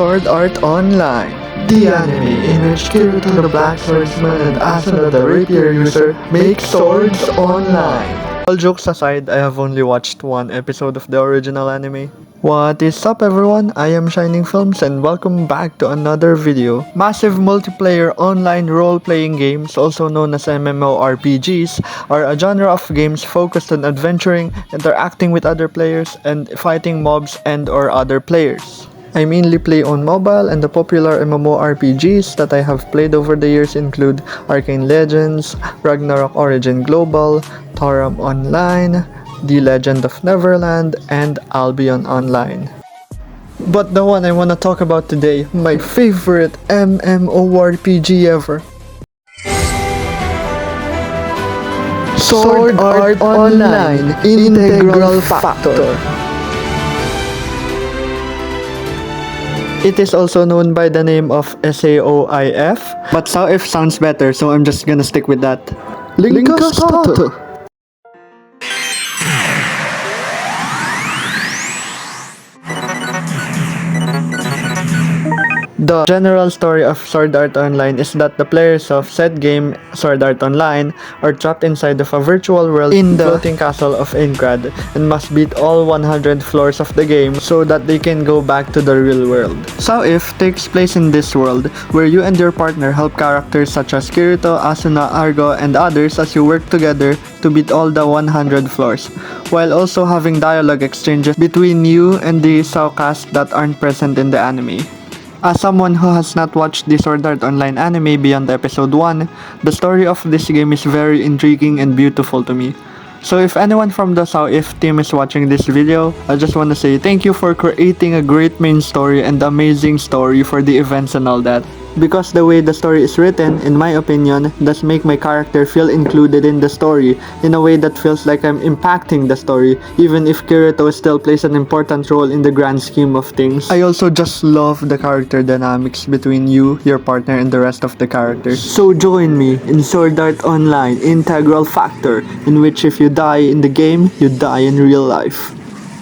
Sword Art Online, the anime in which Kirito the Black Swordsman and Asuna the Rapier user make swords online. All jokes aside, I have only watched one episode of the original anime. What is up everyone, I am Shining Films and welcome back to another video. Massive multiplayer online role-playing games, also known as MMORPGs, are a genre of games focused on adventuring, interacting with other players, and fighting mobs and or other players. I mainly play on mobile, and the popular MMORPGs that I have played over the years include Arcane Legends, Ragnarok Origin Global, Toram Online, The Legend of Neverland, and Albion Online. But the one I want to talk about today, my favorite MMORPG ever. Sword Art Online Integral Factor. It is also known by the name of SAO IF, but Saoif sounds better, so I'm just gonna stick with that. Linkastato! The general story of Sword Art Online is that the players of said game, Sword Art Online, are trapped inside of a virtual world in the floating castle of Inkrad and must beat all 100 floors of the game so that they can go back to the real world. Saoif takes place in this world, where you and your partner help characters such as Kirito, Asuna, Argo, and others as you work together to beat all the 100 floors, while also having dialogue exchanges between you and the SAO cast that aren't present in the anime. As someone who has not watched the Sword Art Online anime beyond episode 1, the story of this game is very intriguing and beautiful to me. So if anyone from the SAO IF team is watching this video, I just want to say thank you for creating a great main story and amazing story for the events and all that. Because the way the story is written, in my opinion, does make my character feel included in the story in a way that feels like I'm impacting the story, even if Kirito still plays an important role in the grand scheme of things. I also just love the character dynamics between you, your partner, and the rest of the characters. So join me in Sword Art Online Integral Factor, in which if you die in the game, you die in real life.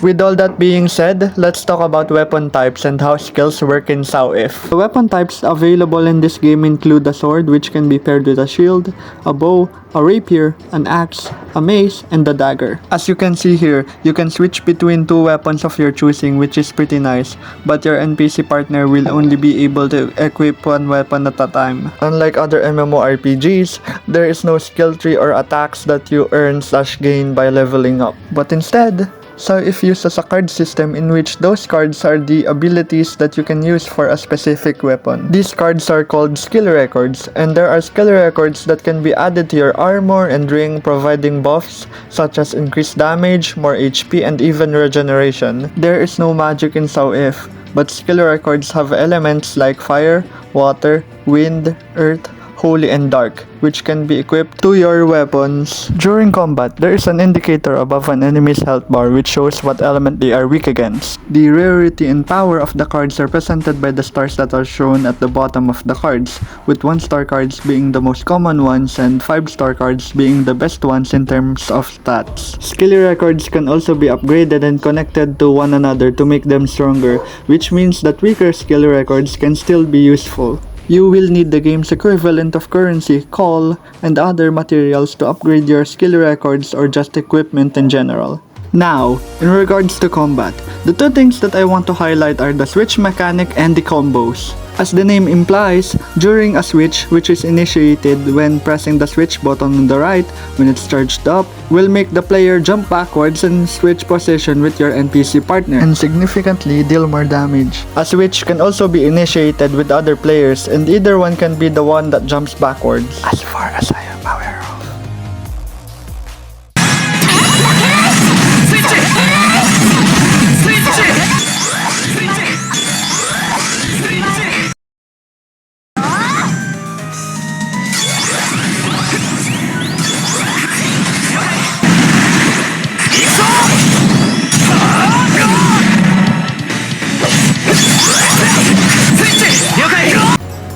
With all that being said, let's talk about weapon types and how skills work in SAO IF. The weapon types available in this game include a sword, which can be paired with a shield, a bow, a rapier, an axe, a mace, and a dagger. As you can see here, you can switch between two weapons of your choosing, which is pretty nice, but your NPC partner will only be able to equip one weapon at a time. Unlike other MMORPGs, there is no skill tree or attacks that you earn/gain by leveling up, but instead, Saoif uses a card system in which those cards are the abilities that you can use for a specific weapon. These cards are called skill records, and there are skill records that can be added to your armor and ring, providing buffs such as increased damage, more HP, and even regeneration. There is no magic in Saoif, but skill records have elements like fire, water, wind, earth, holy, and dark, which can be equipped to your weapons. During combat, there is an indicator above an enemy's health bar which shows what element they are weak against. The rarity and power of the cards are represented by the stars that are shown at the bottom of the cards, with 1-star cards being the most common ones and 5-star cards being the best ones in terms of stats. Skill records can also be upgraded and connected to one another to make them stronger, which means that weaker skill records can still be useful. You will need the game's equivalent of currency, coal, and other materials to upgrade your skill records or just equipment in general. Now, in regards to combat, the two things that I want to highlight are the switch mechanic and the combos. As the name implies, during a switch, which is initiated when pressing the switch button on the right when it's charged up, will make the player jump backwards and switch position with your NPC partner and significantly deal more damage. A switch can also be initiated with other players, and either one can be the one that jumps backwards, as far as I am aware of.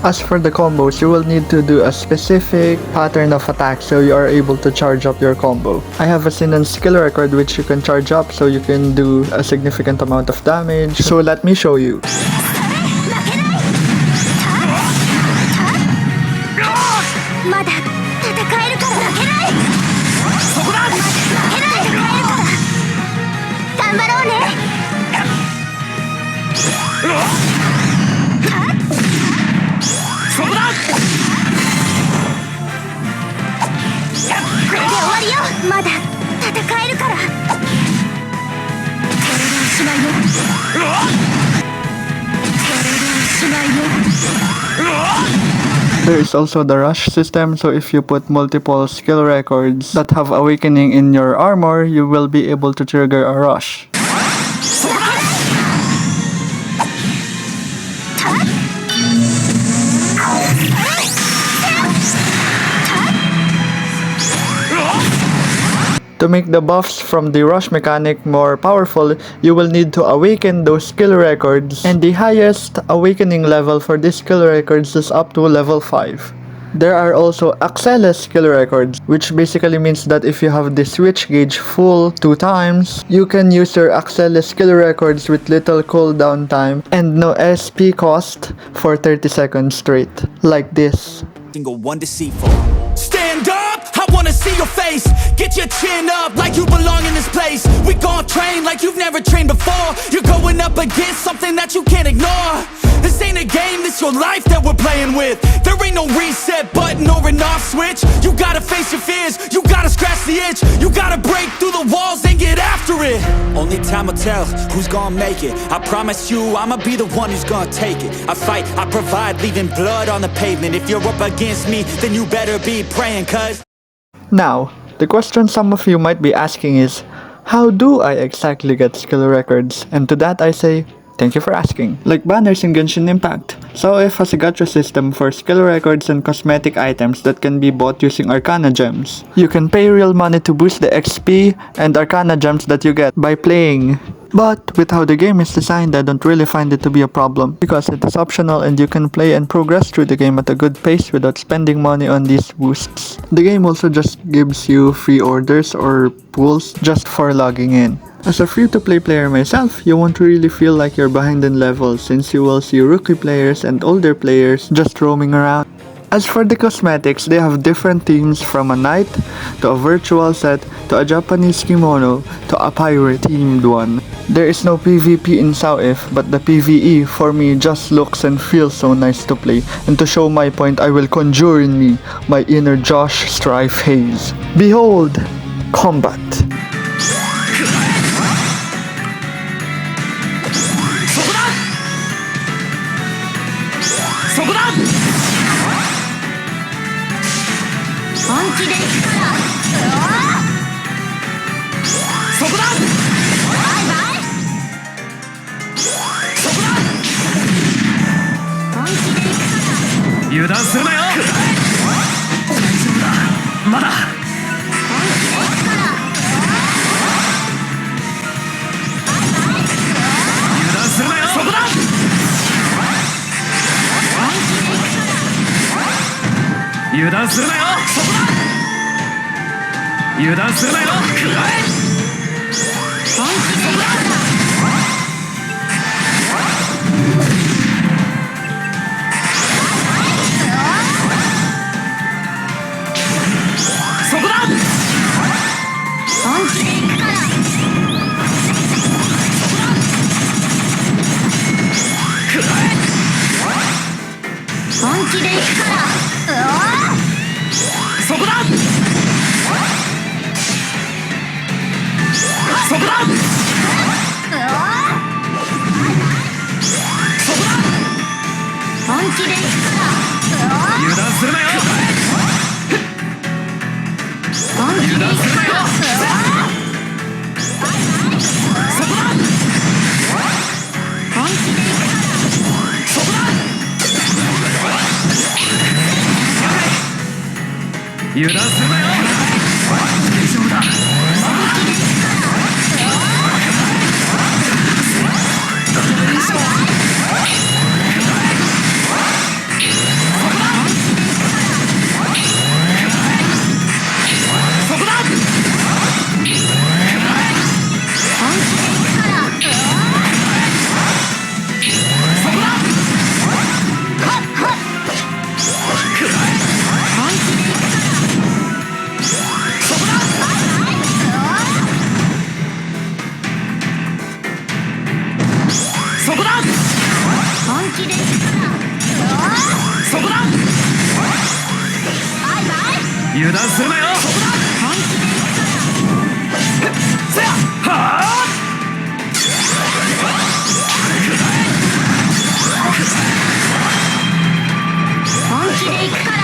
As for the combos, you will need to do a specific pattern of attack so you are able to charge up your combo. I have a Sinan skill record which you can charge up so you can do a significant amount of damage. So let me show you. まだ戦えるから負けない。そこだ。まだ負けない。戦えるから頑張ろうね。そこだ。これで終わりよ。まだ戦えるから。これでおしまいよ。これでおしまいよ。There is also the rush system, so if you put multiple skill records that have awakening in your armor, you will be able to trigger a rush. To make the buffs from the rush mechanic more powerful, you will need to awaken those skill records, and the highest awakening level for these skill records is up to level 5. There are also Axeles skill records, which basically means that if you have the switch gauge full 2 times, you can use your Axeles skill records with little cooldown time and no SP cost for 30 seconds straight, like this. Single one deceitful. Stand up, I wanna see your face. Get your chin up like you belong in this place. We gon' train like you've never trained before. You're going up against something that you can't ignore. This ain't a game, this your life that we're playing with. There ain't no reset button or an off switch. You gotta face your fears, you gotta scratch the itch. You gotta break through the walls and get after it. Only time will tell who's gonna make it. I promise you, I'ma be the one who's gonna take it. I fight, I provide, leaving blood on the pavement. If you're up against me, then you better be praying, cause Now, the question some of you might be asking is, how do I exactly get skill records? And to that I say, thank you for asking. Like banners in Genshin Impact, Saoif has a gacha system for skill records and cosmetic items that can be bought using Arcana gems. You can pay real money to boost the XP and Arcana gems that you get by playing. But with how the game is designed, I don't really find it to be a problem because it is optional and you can play and progress through the game at a good pace without spending money on these boosts. The game also just gives you free orders or pools just for logging in. As a free-to-play player myself, you won't really feel like you're behind in levels since you will see rookie players and older players just roaming around. As for the cosmetics, they have different themes from a knight, to a virtual set, to a Japanese kimono, to a pirate themed one. There is no PvP in Saoif, but the PvE for me just looks and feels so nice to play. And to show my point, I will conjure in me my inner Josh Strife Hayes. Behold, combat! 気で行くからそこだバイバイ油断するなよ本気で行くからせやはあ本気で行くから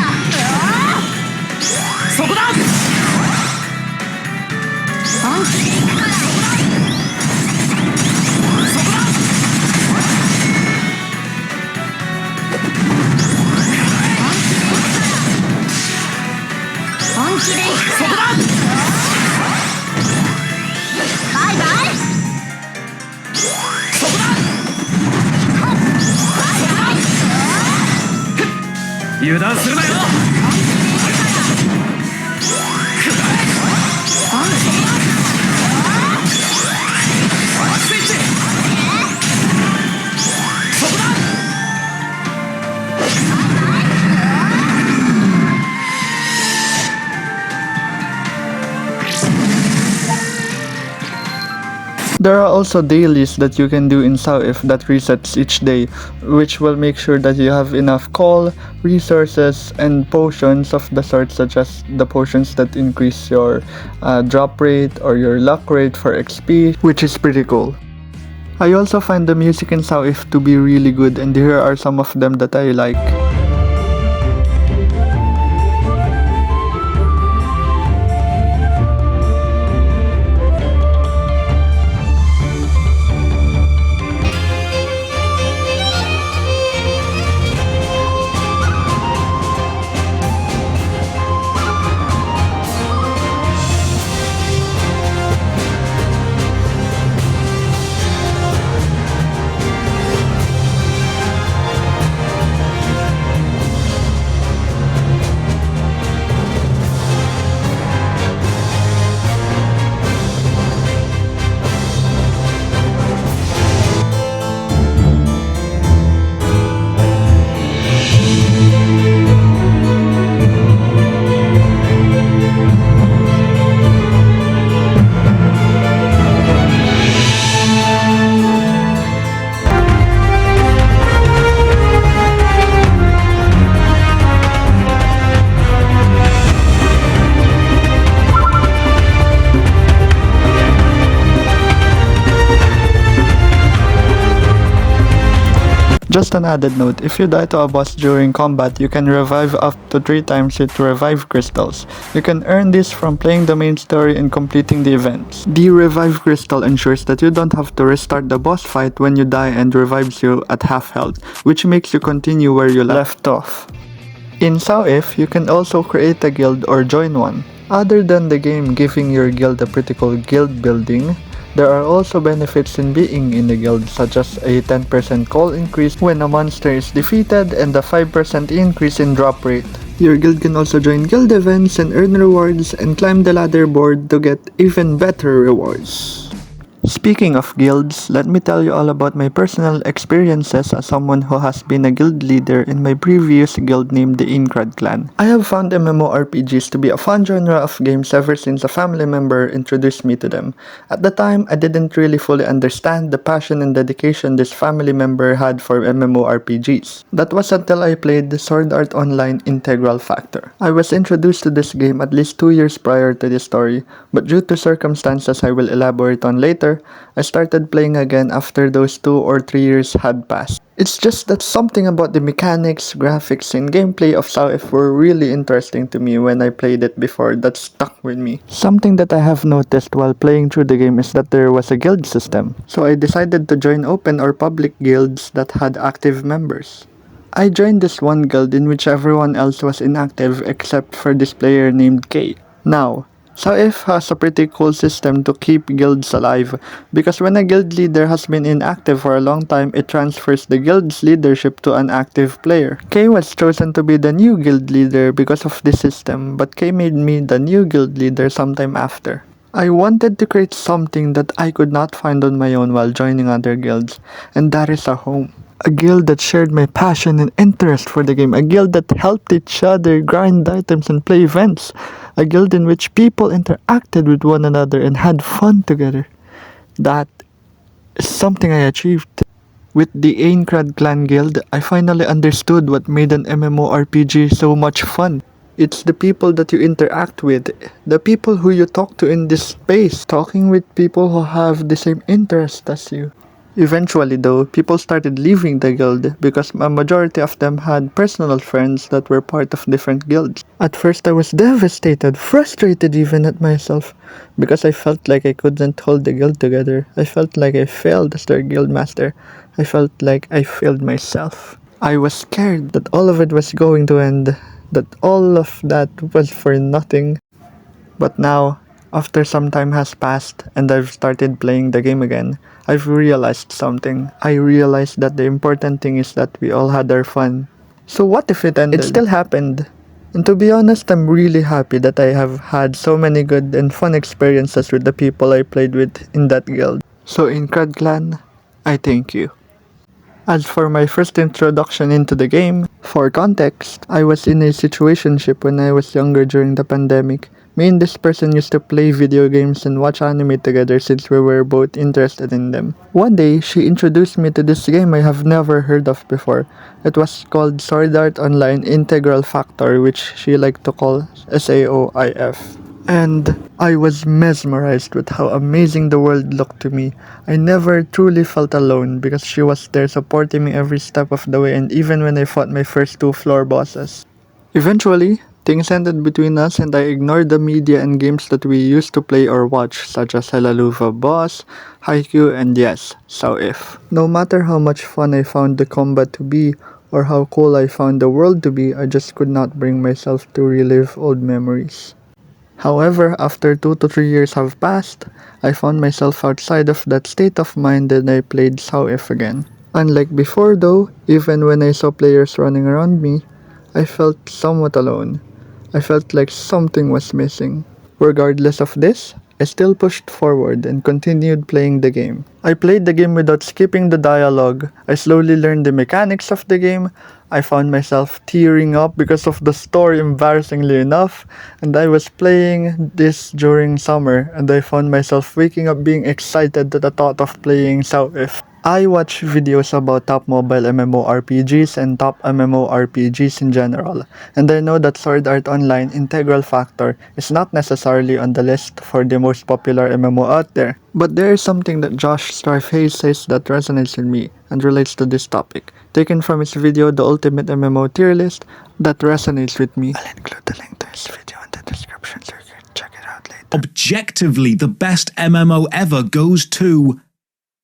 そこだ本気で行くから本気で行くそこだバイバイそこだ油断するなよスイッチそこだThere are also dailies that you can do in Saoif that resets each day, which will make sure that you have enough coal, resources, and potions of the sort, such as the potions that increase your drop rate or your luck rate for XP, which is pretty cool. I also find the music in Saoif to be really good, and here are some of them that I like. Just an added note, if you die to a boss during combat, you can revive up to 3 times with revive crystals. You can earn this from playing the main story and completing the events. The revive crystal ensures that you don't have to restart the boss fight when you die and revives you at half health, which makes you continue where you left off. In Saoif, you can also create a guild or join one. Other than the game giving your guild a pretty cool guild building, there are also benefits in being in the guild, such as a 10% coal increase when a monster is defeated and a 5% increase in drop rate. Your guild can also join guild events and earn rewards and climb the ladder board to get even better rewards. Speaking of guilds, let me tell you all about my personal experiences as someone who has been a guild leader in my previous guild named the Incrad Clan. I have found MMORPGs to be a fun genre of games ever since a family member introduced me to them. At the time, I didn't really fully understand the passion and dedication this family member had for MMORPGs. That was until I played the Sword Art Online Integral Factor. I was introduced to this game at least 2 years prior to this story, but due to circumstances I will elaborate on later, I started playing again after those 2 or 3 years had passed. It's just that something about the mechanics, graphics, and gameplay of Saoif were really interesting to me when I played it before that stuck with me. Something that I have noticed while playing through the game is that there was a guild system, so I decided to join open or public guilds that had active members. I joined this one guild in which everyone else was inactive except for this player named K. Now, Saoif has a pretty cool system to keep guilds alive, because when a guild leader has been inactive for a long time, it transfers the guild's leadership to an active player. K was chosen to be the new guild leader because of this system, but K made me the new guild leader sometime after. I wanted to create something that I could not find on my own while joining other guilds, and that is a home. A guild that shared my passion and interest for the game. A guild that helped each other grind items and play events. A guild in which people interacted with one another and had fun together. That is something I achieved. With the Aincrad Clan Guild, I finally understood what made an MMORPG so much fun. It's the people that you interact with, the people who you talk to in this space, talking with people who have the same interest as you. Eventually though, people started leaving the guild because a majority of them had personal friends that were part of different guilds. At first I was devastated, frustrated even at myself, because I felt like I couldn't hold the guild together. I felt like I failed as their guild master. I felt like I failed myself. I was scared that all of it was going to end, that all of that was for nothing. But now, after some time has passed and I've started playing the game again, I've realized something. I realized that the important thing is that we all had our fun. So what if it ended? It still happened. And to be honest, I'm really happy that I have had so many good and fun experiences with the people I played with in that guild. So in Crud Clan, I thank you. As for my first introduction into the game, for context, I was in a situationship when I was younger during the pandemic. Me and this person used to play video games and watch anime together since we were both interested in them. One day, she introduced me to this game I have never heard of before. It was called Sword Art Online Integral Factor, which she liked to call SAO IF. And I was mesmerized with how amazing the world looked to me. I never truly felt alone because she was there supporting me every step of the way, and even when I fought my first two floor bosses. Eventually, things ended between us and I ignored the media and games that we used to play or watch, such as Helaluva Boss, Haikyuu, and yes, Saoif. No matter how much fun I found the combat to be, or how cool I found the world to be, I just could not bring myself to relive old memories. However, after 2 to 3 years have passed, I found myself outside of that state of mind and I played Saoif again. Unlike before though, even when I saw players running around me, I felt somewhat alone. I felt like something was missing. Regardless of this, I still pushed forward and continued playing the game. I played the game without skipping the dialogue. I slowly learned the mechanics of the game. I found myself tearing up because of the story, embarrassingly enough, and I was playing this during summer and I found myself waking up being excited at the thought of playing Saoif. I watch videos about top mobile MMORPGs and top MMORPGs in general, and I know that Sword Art Online Integral Factor is not necessarily on the list for the most popular MMO out there. But there is something that Josh Strife Hayes says that resonates with me and relates to this topic, taken from his video The Ultimate MMO Tier List, that resonates with me. I'll include the link to his video in the description so you can check it out later. Objectively, the best MMO ever goes to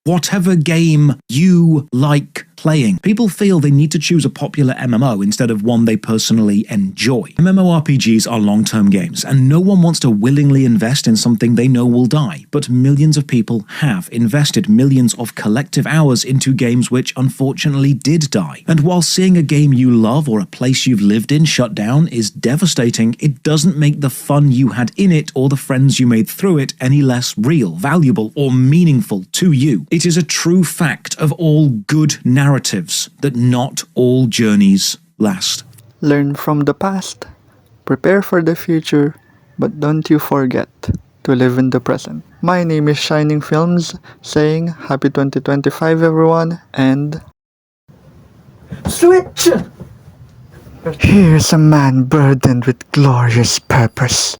whatever game you like playing. People feel they need to choose a popular MMO instead of one they personally enjoy. MMORPGs are long-term games, and no one wants to willingly invest in something they know will die, but millions of people have invested millions of collective hours into games which unfortunately did die. And while seeing a game you love or a place you've lived in shut down is devastating, it doesn't make the fun you had in it or the friends you made through it any less real, valuable, or meaningful to you. It is a true fact of all good narratives that not all journeys last. Learn from the past, prepare for the future, but don't you forget to live in the present. My name is Shining Films, saying happy 2025 everyone, and switch! Here's a man burdened with glorious purpose.